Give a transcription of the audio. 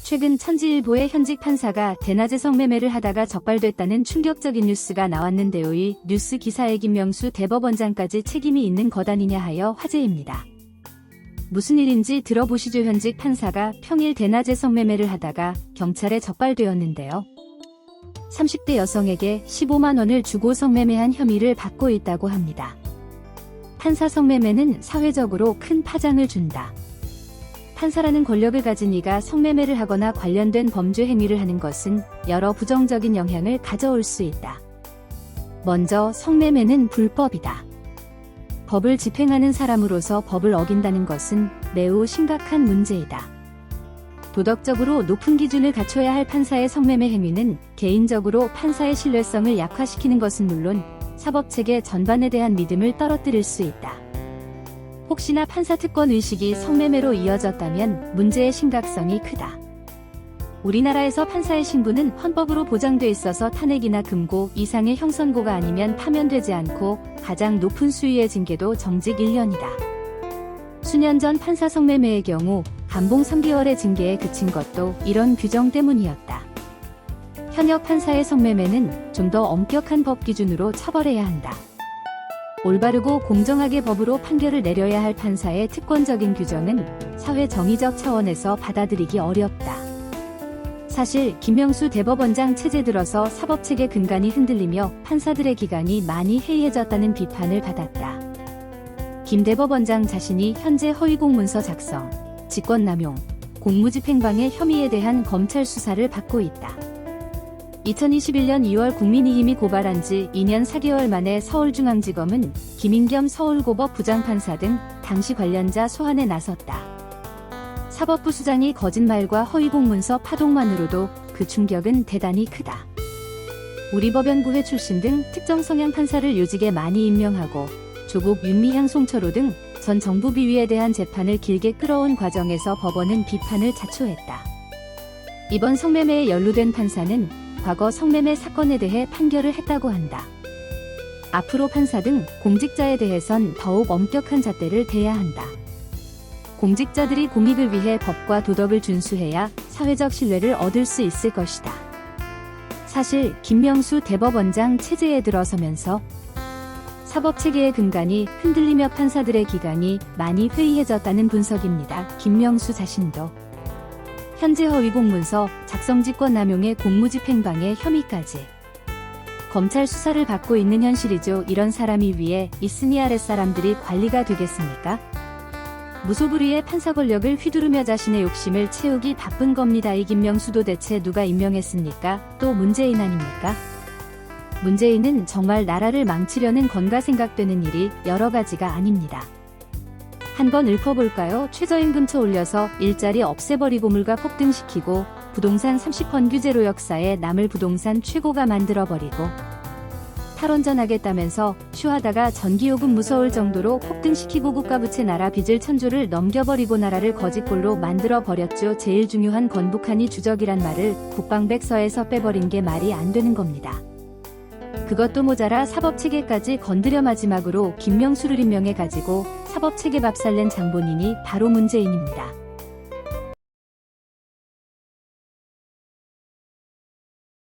최근 천지일보의 현직 판사가 대낮에 성매매를 하다가 적발됐다는 충격적인 뉴스가 나왔는데요. 이 뉴스 기사에 김명수 대법원장까지 책임이 있는 것 아니냐 하여 화제입니다. 무슨 일인지 들어보시죠. 현직 판사가 평일 대낮에 성매매를 하다가 경찰에 적발되었는데요. 30대 여성에게 15만 원을 주고 성매매한 혐의를 받고 있다고 합니다. 판사 성매매는 사회적으로 큰 파장을 준다. 판사라는 권력을 가진 이가 성매매를 하거나 관련된 범죄 행위를 하는 것은 여러 부정적인 영향을 가져올 수 있다. 먼저 성매매는 불법이다. 법을 집행하는 사람으로서 법을 어긴다는 것은 매우 심각한 문제이다. 도덕적으로 높은 기준을 갖춰야 할 판사의 성매매 행위는 개인적으로 판사의 신뢰성을 약화시키는 것은 물론 사법체계 전반에 대한 믿음을 떨어뜨릴 수 있다. 혹시나 판사 특권 의식이 성매매로 이어졌다면 문제의 심각성이 크다. 우리나라에서 판사의 신분은 헌법으로 보장돼 있어서 탄핵이나 금고 이상의 형선고가 아니면 파면되지 않고 가장 높은 수위의 징계도 정직 1년이다. 수년 전 판사 성매매의 경우 감봉 3개월의 징계에 그친 것도 이런 규정 때문이었다. 현역 판사의 성매매는 좀 더 엄격한 법 기준으로 처벌해야 한다. 올바르고 공정하게 법으로 판결을 내려야 할 판사의 특권적인 규정은 사회 정의적 차원에서 받아들이기 어렵다. 사실 김명수 대법원장 체제 들어서 사법체계 근간이 흔들리며 판사들의 기간이 많이 해이해졌다는 비판을 받았다. 김 대법원장 자신이 현재 허위공문서 작성, 직권남용, 공무집행방해 혐의에 대한 검찰 수사를 받고 있다. 2021년 2월 국민의힘이 고발한 지 2년 4개월 만에 서울중앙지검은 김인겸 서울고법 부장판사 등 당시 관련자 소환에 나섰다. 사법부 수장이 거짓말과 허위공문서 파동만으로도 그 충격은 대단히 크다. 우리 법연구회 출신 등 특정 성향 판사를 요직에 많이 임명하고 조국, 윤미향, 송철호 등 전 정부 비위에 대한 재판을 길게 끌어온 과정에서 법원은 비판을 자초했다. 이번 성매매에 연루된 판사는 과거 성매매 사건에 대해 판결을 했다고 한다. 앞으로 판사 등 공직자에 대해선 더욱 엄격한 잣대를 대야 한다. 공직자들이 공익을 위해 법과 도덕을 준수해야 사회적 신뢰를 얻을 수 있을 것이다. 사실 김명수 대법원장 체제에 들어서면서 사법체계의 근간이 흔들리며 판사들의 기간이 많이 회의해졌다는 분석입니다. 김명수 자신도 현재 허위공문서, 작성직권남용의 공무집행방해 혐의까지 검찰 수사를 받고 있는 현실이죠. 이런 사람이 위에 있으니 아랫사람들이 관리가 되겠습니까? 무소불위의 판사 권력을 휘두르며 자신의 욕심을 채우기 바쁜 겁니다. 이 김명수도 대체 누가 임명했습니까? 또 문재인 아닙니까? 문재인은 정말 나라를 망치려는 건가 생각되는 일이 여러 가지가 아닙니다. 한번 읊어볼까요? 최저임금쳐 올려서 일자리 없애버리고 물가 폭등시키고 부동산 30번 규제로 역사에 남을 부동산 최고가 만들어버리고 탈원전하겠다면서 쇼하다가 전기요금 무서울 정도로 폭등시키고 국가부채 나라 빚을 천조를 넘겨버리고 나라를 거짓골로 만들어버렸죠. 제일 중요한 건 북한이 주적이란 말을 국방백서에서 빼버린 게 말이 안 되는 겁니다. 그것도 모자라 사법체계까지 건드려 마지막으로 김명수를 임명해가지고 사법체계 밥살낸 장본인이 바로 문재인입니다.